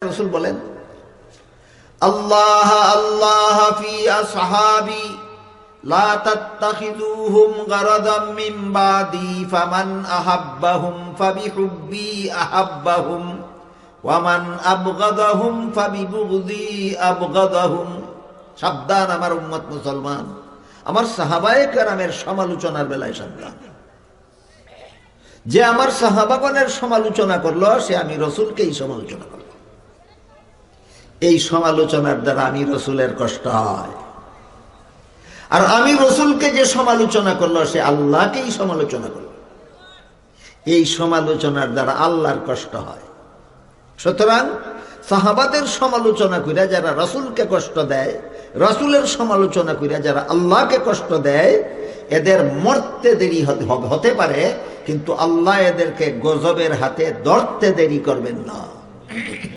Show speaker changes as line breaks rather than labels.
রাসূল বলেন, আল্লাহ আল্লাহ ফি আসহাবি লা তাত্তাখিযুহুম গারাদাম মিন বাদি ফামান আহাব্বাহুম ফাবিহুব্বি আহাব্বাহুম ওয়া মান আবগাদাহুম ফাবিবুগদি আবগাদাহুম। সাবধান আমার উম্মত মুসলমান, আমার সাহাবায়ে কেরামের সমালোচনার বেলায় সাবধান। যে আমার সাহাবাগণের সমালোচনা করলো সে আমি রসুলকেই সমালোচনা করলো। এই সমালোচনার দ্বারা আমি রসুলের কষ্ট হয়, আর আমি রসুলকে যে সমালোচনা করলো সে আল্লাহকেই সমালোচনা করলো। এই সমালোচনার দ্বারা আল্লাহর কষ্ট হয়। সুতরাং সাহাবাদের সমালোচনা কইরা যারা রসুলকে কষ্ট দেয়, রসুলের সমালোচনা কইরা যারা আল্লাহকে কষ্ট দেয়, এদের মরতে দেরি হতে পারে, কিন্তু আল্লাহ এদেরকে গজবের হাতে ধরতে দেরি করবেন না।